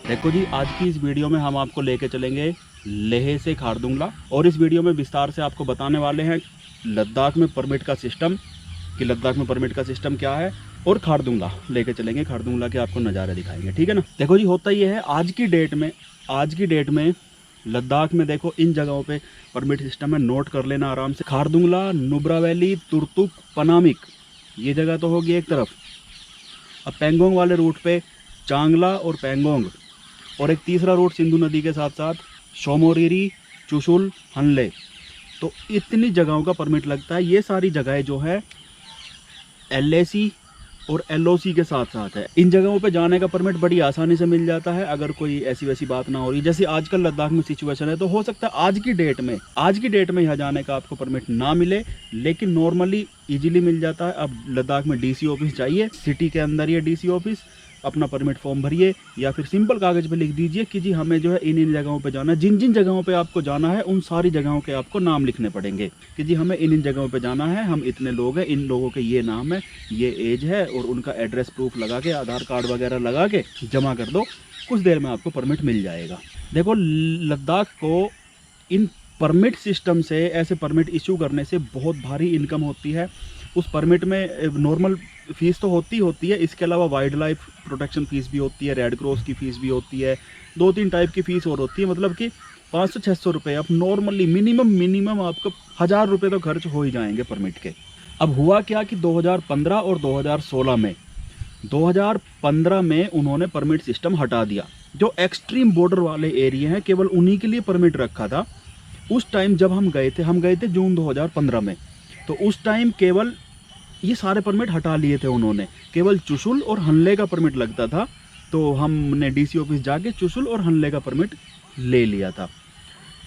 देखो जी, आज की इस वीडियो में हम आपको लेके चलेंगे लेह से खारदुंगला, और इस वीडियो में विस्तार से आपको बताने वाले हैं लद्दाख में परमिट का सिस्टम, कि लद्दाख में परमिट का सिस्टम क्या है, और खारदुंगला लेके चलेंगे। खारदुंगला के आपको नज़ारे दिखाएंगे, ठीक है ना। देखो जी, होता ये है आज की डेट में लद्दाख में देखो इन जगहों पे परमिट सिस्टम है, नोट कर लेना आराम से। खारदुंगला, नुब्रा वैली, तुरतुक, पनामिक, ये जगह तो होगी एक तरफ। अब पेंगोंग वाले रूट पे चांगला और पेंगोंग, और एक तीसरा रूट सिंधु नदी के साथ साथ शोमोरिरी, चुशुल, हनले। तो इतनी जगहों का परमिट लगता है। ये सारी जगहें जो है LAC और LOC के साथ साथ है। इन जगहों पे जाने का परमिट बड़ी आसानी से मिल जाता है, अगर कोई ऐसी वैसी बात ना हो रही। जैसे आजकल लद्दाख में सिचुएशन है, तो हो सकता है आज की डेट में यहाँ जाने का आपको परमिट ना मिले, लेकिन नॉर्मली इजीली मिल जाता है। अब लद्दाख में DC ऑफिस जाइए, सिटी के अंदर ही DC ऑफिस, अपना परमिट फॉर्म भरिए, या फिर सिंपल कागज़ पे लिख दीजिए कि जी हमें जो है इन जगहों पे जाना है। जिन जिन जगहों पे आपको जाना है उन सारी जगहों के आपको नाम लिखने पड़ेंगे कि जी हमें इन जगहों पे जाना है, हम इतने लोग हैं, इन लोगों के ये नाम है, ये एज है, और उनका एड्रेस प्रूफ लगा के, आधार कार्ड वगैरह लगा के जमा कर दो। कुछ देर में आपको परमिट मिल जाएगा। देखो, लद्दाख को इन परमिट सिस्टम से, ऐसे परमिट इशू करने से बहुत भारी इनकम होती है। उस परमिट में नॉर्मल फ़ीस तो होती है, इसके अलावा वाइल्ड लाइफ प्रोटेक्शन फ़ीस भी होती है, रेड क्रॉस की फ़ीस भी होती है, 2-3 टाइप की फ़ीस और होती है। मतलब कि 500-600 रुपये आप नॉर्मली मिनिमम आपको 1000 रुपये तो खर्च हो ही जाएंगे परमिट के। अब हुआ क्या कि 2015 और 2016 में उन्होंने परमिट सिस्टम हटा दिया। जो एक्सट्रीम बॉर्डर वाले एरिया हैं, केवल उन्हीं के लिए परमिट रखा था। उस टाइम जब हम गए थे जून 2015 में, तो उस टाइम केवल ये सारे परमिट हटा लिए थे उन्होंने। केवल चुशुल और हनले का परमिट लगता था, तो हमने DC ऑफिस जाके चुशुल और हनले का परमिट ले लिया था।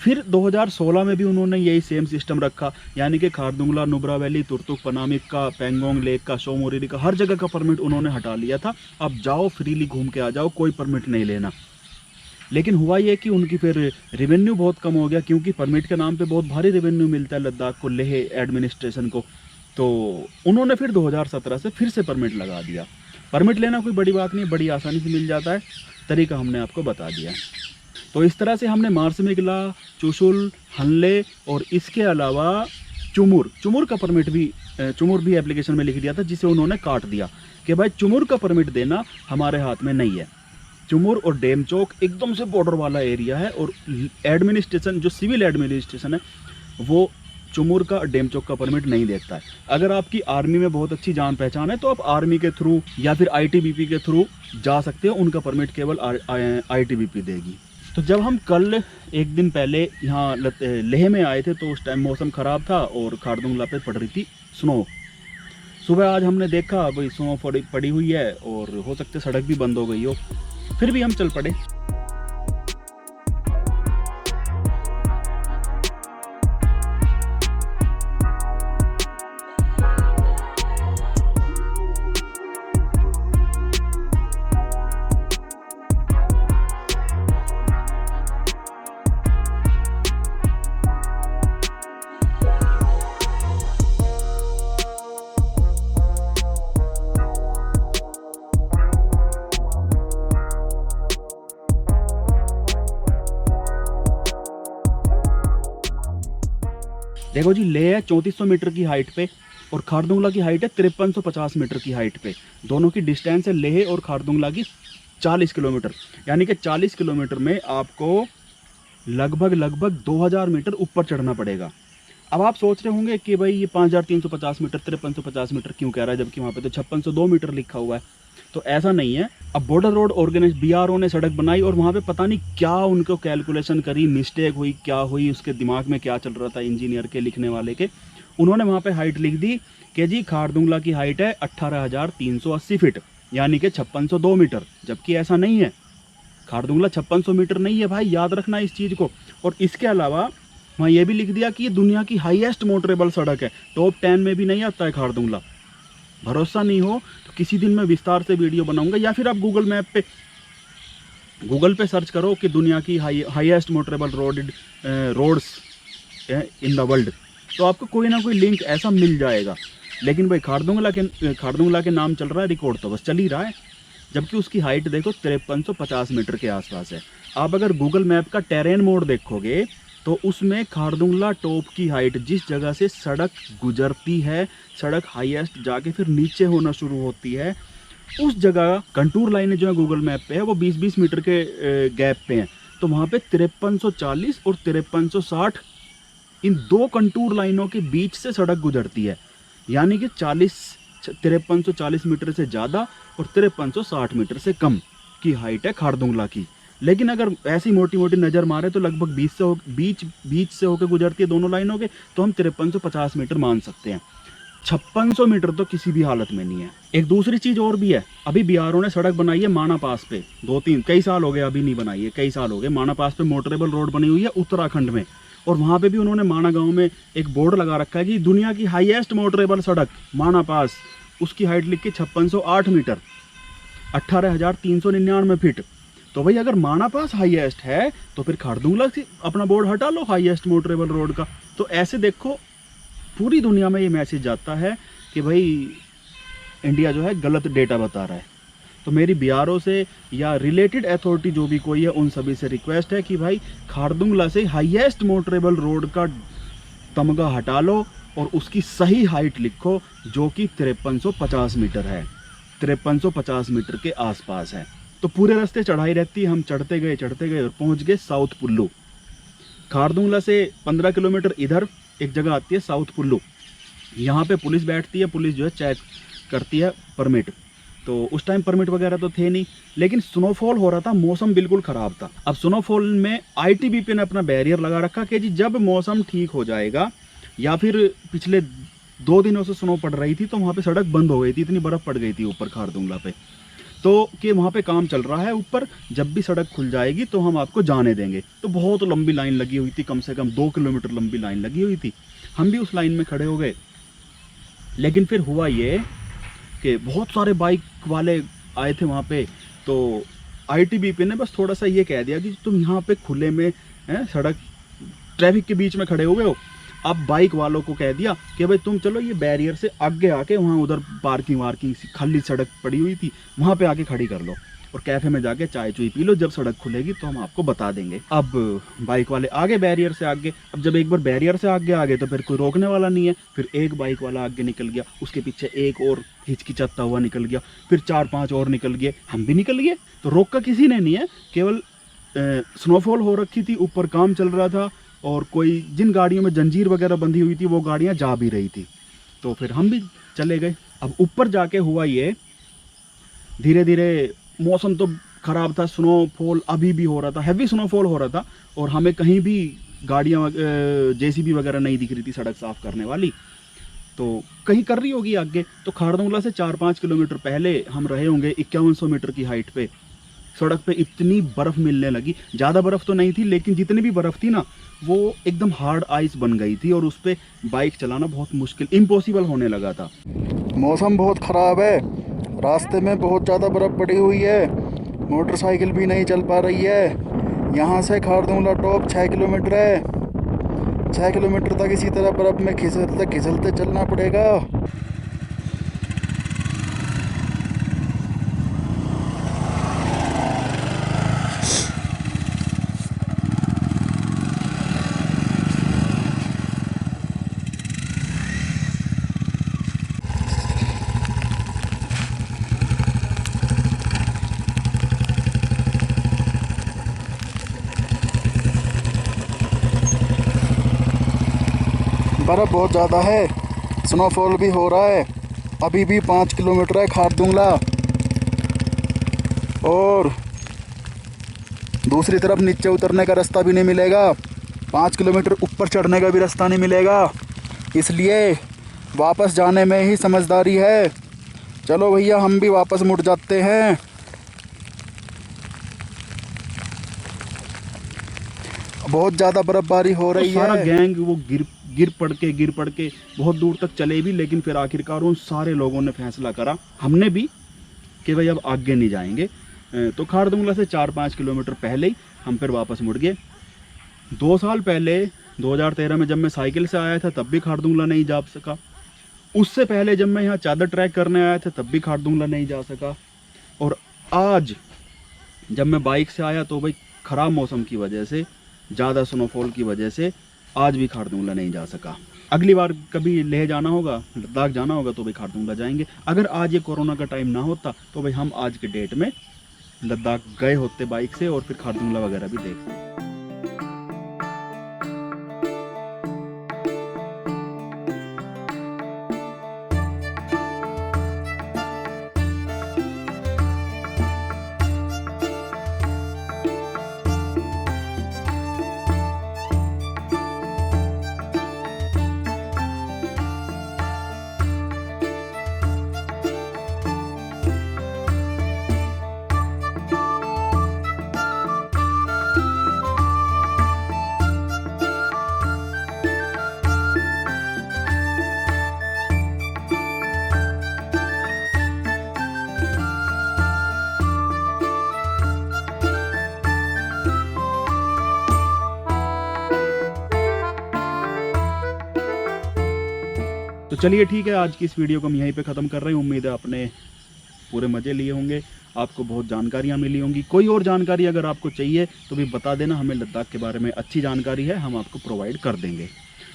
फिर 2016 में भी उन्होंने यही सेम सिस्टम रखा, यानी कि खारदुंगला, नुब्रा वैली, तुरतुक, पनामिक का, पेंगोंग लेक का, शोमोरिरी का, हर जगह का परमिट उन्होंने हटा लिया था। अब जाओ फ्रीली घूम के आ जाओ, कोई परमिट नहीं लेना। लेकिन हुआ ये कि उनकी फिर रेवेन्यू बहुत कम हो गया, क्योंकि परमिट के नाम पे बहुत भारी रेवेन्यू मिलता है लद्दाख को, लेह एडमिनिस्ट्रेशन को। तो उन्होंने फिर 2017 से फिर से परमिट लगा दिया। परमिट लेना कोई बड़ी बात नहीं, बड़ी आसानी से मिल जाता है। तरीका हमने आपको बता दिया। तो इस तरह से हमने मारसमेगला, चुशुल, हनले और इसके अलावा चुमुर का परमिट भी, चुमुर भी एप्लीकेशन में लिख दिया था, जिसे उन्होंने काट दिया कि भाई चुमुर का परमिट देना हमारे हाथ में नहीं है। चुमुर और डेमचौक एकदम से बॉर्डर वाला एरिया है, और एडमिनिस्ट्रेशन, जो सिविल एडमिनिस्ट्रेशन है, वो चुमुर का, डेमचौक का परमिट नहीं देता है। अगर आपकी आर्मी में बहुत अच्छी जान पहचान है, तो आप आर्मी के थ्रू या फिर ITBP के थ्रू जा सकते हो। उनका परमिट केवल ITBP देगी। तो जब हम कल एक दिन पहले यहाँ लेह में आए थे, तो उस टाइम मौसम ख़राब था और खारदुंगला पे पड़ रही थी स्नो। सुबह आज हमने देखा भाई स्नो पड़ी हुई है, और हो सकता है सड़क भी बंद हो गई हो, फिर भी हम चल पड़े। देखो जी, लेह है 3400 मीटर की हाइट पे, और खारदुंगला की हाइट है 5350 मीटर की हाइट पे। दोनों की डिस्टेंस है लेह और खारदुंगला की 40 किलोमीटर। यानी कि 40 किलोमीटर में आपको लगभग 2000 मीटर ऊपर चढ़ना पड़ेगा। अब आप सोच रहे होंगे कि भाई ये 5350 मीटर, 5350 मीटर क्यों कह रहा है, जबकि वहाँ पे तो 5602 मीटर लिखा हुआ है। तो ऐसा नहीं है। अब बॉर्डर रोड ऑर्गेनाइज BRO ने सड़क बनाई, और वहाँ पे पता नहीं क्या उनको कैलकुलेशन करी, मिस्टेक हुई, क्या हुई, उसके दिमाग में क्या चल रहा था इंजीनियर के, लिखने वाले के। उन्होंने वहाँ पे हाइट लिख दी कि जी खारदुंगला की हाइट है 18,380 फीट, यानी कि 5602 मीटर, जबकि ऐसा नहीं है। खारदुंगला 5600 मीटर नहीं है भाई, याद रखना इस चीज़ को। और इसके अलावा वहाँ ये भी लिख दिया कि ये दुनिया की हाईएस्ट मोटरेबल सड़क है, टॉप 10 में भी नहीं आता है खारदुंगला। भरोसा नहीं हो तो किसी दिन मैं विस्तार से वीडियो बनाऊंगा, या फिर आप गूगल पे सर्च करो कि दुनिया की highest motorable roads in the world, तो आपको कोई ना कोई लिंक ऐसा मिल जाएगा। लेकिन भाई खारदुंगला के नाम चल रहा है, रिकॉर्ड तो बस चल ही रहा है। जबकि उसकी हाइट देखो 5350 मीटर के आसपास है। आप अगर गूगल मैप का टेरेन मोड देखोगे तो उसमें खारदुंगला टॉप की हाइट, जिस जगह से सड़क गुजरती है, सड़क हाईएस्ट जाके फिर नीचे होना शुरू होती है, उस जगह कंटूर लाइनें जो है गूगल मैप पे है वो 20-20 मीटर के गैप पे हैं। तो वहाँ पे 5340 और 5360 इन दो कंटूर लाइनों के बीच से सड़क गुजरती है, यानी कि 5340 मीटर से ज़्यादा और 5360 मीटर से कम की हाइट है खारदुंगला की। लेकिन अगर ऐसी मोटी मोटी नज़र मारे तो लगभग बीच से होकर गुजरती है दोनों लाइनों के, तो हम 5350 मीटर मान सकते हैं। 5600 मीटर तो किसी भी हालत में नहीं है। एक दूसरी चीज़ और भी है, अभी बीआरओ ने सड़क बनाई है माना पास पे, कई साल हो गए, अभी नहीं बनाई है, कई साल हो गए। माना पास पे मोटरेबल रोड बनी हुई है उत्तराखंड में, और वहाँ पे भी उन्होंने माना गांव में एक बोर्ड लगा रखा है कि दुनिया की हाईएस्ट मोटरेबल सड़क माना पास, उसकी हाइट लिख के 5608 मीटर, 18,399 फीट। तो भाई अगर माना पास हाईएस्ट है तो फिर खारदुंगला से अपना बोर्ड हटा लो हाईएस्ट मोटरेबल रोड का। तो ऐसे देखो पूरी दुनिया में ये मैसेज जाता है कि भाई इंडिया जो है गलत डेटा बता रहा है। तो मेरी बीआरओ से या रिलेटेड अथॉरिटी जो भी कोई है उन सभी से रिक्वेस्ट है कि भाई खारदुंगला से हाईएस्ट मोटरेबल रोड का तमगा हटा लो और उसकी सही हाइट लिखो, जो कि 5350 मीटर है, 5350 मीटर के आसपास है। तो पूरे रास्ते चढ़ाई रहती है, हम चढ़ते गए और पहुंच गए साउथ पुल्लू। खारदुंगला से 15 किलोमीटर इधर एक जगह आती है साउथ पुल्लू, यहाँ पे पुलिस बैठती है, पुलिस जो है चेक करती है परमिट। तो उस टाइम परमिट वगैरह तो थे नहीं, लेकिन स्नोफॉल हो रहा था, मौसम बिल्कुल ख़राब था। अब स्नोफॉल में आईटीबीपी ने अपना बैरियर लगा रखा कि जी जब मौसम ठीक हो जाएगा, या फिर पिछले 2 दिनों से स्नो पड़ रही थी तो वहाँ पे सड़क बंद हो गई थी, इतनी बर्फ़ पड़ गई थी ऊपर खारदुंगला पे, तो कि वहाँ पे काम चल रहा है ऊपर, जब भी सड़क खुल जाएगी तो हम आपको जाने देंगे। तो बहुत लंबी लाइन लगी हुई थी, कम से कम 2 किलोमीटर लंबी लाइन लगी हुई थी। हम भी उस लाइन में खड़े हो गए, लेकिन फिर हुआ ये कि बहुत सारे बाइक वाले आए थे वहाँ पे। तो आईटीबीपी ने बस थोड़ा सा ये कह दिया कि तुम यहाँ पे खुले में सड़क ट्रैफिक के बीच में खड़े हुए हो। अब बाइक वालों को कह दिया कि भाई तुम चलो ये बैरियर से आगे आके वहाँ उधर पार्किंग खाली सड़क पड़ी हुई थी, वहाँ पे आके खड़ी कर लो और कैफ़े में जाके चाय चुई पी लो, जब सड़क खुलेगी तो हम आपको बता देंगे। अब बाइक वाले आगे बैरियर से आगे, अब जब एक बार बैरियर से आगे आ गए तो फिर कोई रोकने वाला नहीं है। फिर एक बाइक वाला आगे निकल गया, उसके पीछे एक और हिचकिचाता हुआ निकल गया, फिर 4-5 और निकल गए, हम भी निकल गए। तो रोका किसी ने नहीं है, केवल स्नोफॉल हो रखी थी, ऊपर काम चल रहा था, और कोई जिन गाड़ियों में जंजीर वगैरह बंधी हुई थी वो गाड़ियाँ जा भी रही थी, तो फिर हम भी चले गए। अब ऊपर जाके हुआ ये, धीरे धीरे मौसम तो ख़राब था, स्नोफॉल अभी भी हो रहा था, हैवी स्नोफॉल हो रहा था, और हमें कहीं भी गाड़ियाँ जेसीबी वगैरह नहीं दिख रही थी सड़क साफ़ करने वाली। तो कहीं कर रही होगी आगे। तो खारदुंगला से 4-5 किलोमीटर पहले हम रहे होंगे 5100 मीटर की हाइट पे। सड़क पे इतनी बर्फ़ मिलने लगी, ज़्यादा बर्फ़ तो नहीं थी, लेकिन जितनी भी बर्फ़ थी ना वो एकदम हार्ड आइस बन गई थी, और उस पर बाइक चलाना बहुत मुश्किल, इम्पॉसिबल होने लगा था। मौसम बहुत ख़राब है, रास्ते में बहुत ज़्यादा बर्फ़ पड़ी हुई है, मोटरसाइकिल भी नहीं चल पा रही है। यहाँ से खारदुंगला टॉप 6 किलोमीटर है, 6 किलोमीटर तक इसी तरह बर्फ़ में खिसलते चलना पड़ेगा। बर्फ़ बहुत ज़्यादा है, स्नोफॉल भी हो रहा है। अभी भी 5 किलोमीटर है खारदुंगला, और दूसरी तरफ नीचे उतरने का रास्ता भी नहीं मिलेगा, 5 किलोमीटर ऊपर चढ़ने का भी रास्ता नहीं मिलेगा, इसलिए वापस जाने में ही समझदारी है। चलो भैया हम भी वापस मुड़ जाते हैं। बहुत ज़्यादा बर्फ़बारी हो रही तो सारा है। गैंग वो गिर पड़ के बहुत दूर तक चले भी, लेकिन फिर आखिरकार उन सारे लोगों ने फैसला करा, हमने भी, कि भाई अब आगे नहीं जाएंगे। तो खारदुंगला से 4-5 किलोमीटर पहले ही हम फिर वापस मुड़ गए। 2 साल पहले 2013 में जब मैं साइकिल से आया था तब भी खारदुंगला नहीं जा सका। उससे पहले जब मैं यहाँ चादर ट्रैक करने आया था तब भी खारदुंगला नहीं जा सका। और आज जब मैं बाइक से आया तो भाई ख़राब मौसम की वजह से, ज़्यादा स्नोफॉल की वजह से आज भी खारदुंगला नहीं जा सका। अगली बार कभी लेह जाना होगा, लद्दाख जाना होगा तो भाई खारदुंगला जाएंगे। अगर आज ये कोरोना का टाइम ना होता तो भाई हम आज के डेट में लद्दाख गए होते बाइक से और फिर खारदुंगला वगैरह भी देखते। तो चलिए ठीक है, आज की इस वीडियो को हम यहीं पे ख़त्म कर रहे हैं। उम्मीद है आपने पूरे मज़े लिए होंगे, आपको बहुत जानकारियाँ मिली होंगी। कोई और जानकारी अगर आपको चाहिए तो भी बता देना, हमें लद्दाख के बारे में अच्छी जानकारी है, हम आपको प्रोवाइड कर देंगे।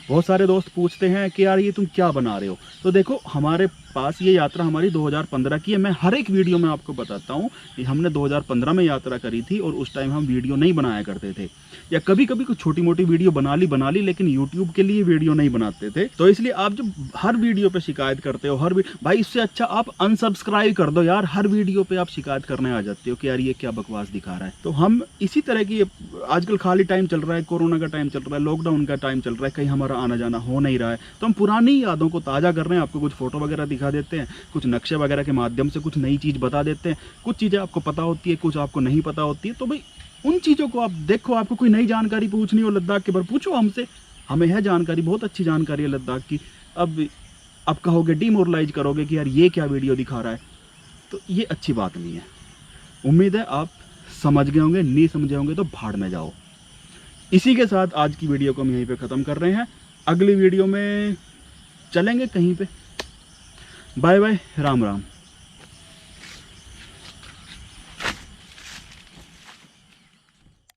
बहुत सारे दोस्त पूछते हैं कि यार ये तुम क्या बना रहे हो। तो देखो, हमारे पास ये यात्रा हमारी 2015 की है। मैं हर एक वीडियो में आपको बताता हूँ कि हमने 2015 में यात्रा करी थी और उस टाइम हम वीडियो नहीं बनाया करते थे, या कभी कभी कुछ छोटी मोटी वीडियो बना ली, लेकिन यूट्यूब के लिए वीडियो नहीं बनाते थे। तो इसलिए आप जब हर वीडियो पे शिकायत करते हो, भाई इससे अच्छा आप अनसब्सक्राइब कर दो यार। हर वीडियो पे आप शिकायत करने आ जाते हो कि यार ये क्या बकवास दिखा रहा है। तो हम इसी तरह की, आजकल खाली टाइम चल रहा है, कोरोना का टाइम चल रहा है, लॉकडाउन का टाइम चल रहा है, कहीं हमारा आना जाना हो नहीं रहा है, तो हम पुरानी यादों को ताज़ा कर रहे हैं। आपको कुछ फोटो वगैरह दिखा देते हैं, कुछ नक्शे वगैरह के माध्यम से कुछ नई चीज़ बता देते हैं। कुछ चीज़ें आपको पता होती है, कुछ आपको नहीं पता होती है। तो भाई उन चीज़ों को आप देखो। आपको कोई नई जानकारी पूछनी हो लद्दाख के बारे में, पूछो हमसे, हमें है जानकारी, बहुत अच्छी जानकारी है लद्दाख की। अब आप कहोगे, डीमोरलाइज करोगे कि यार ये क्या वीडियो दिखा रहा है, तो ये अच्छी बात नहीं है। उम्मीद है आप समझ गए होंगे, नहीं समझे होंगे तो भाड़ में जाओ। इसी के साथ आज की वीडियो को हम यहीं पे ख़त्म कर रहे हैं। अगली वीडियो में चलेंगे कहीं पे। Bye bye, Ram Ram.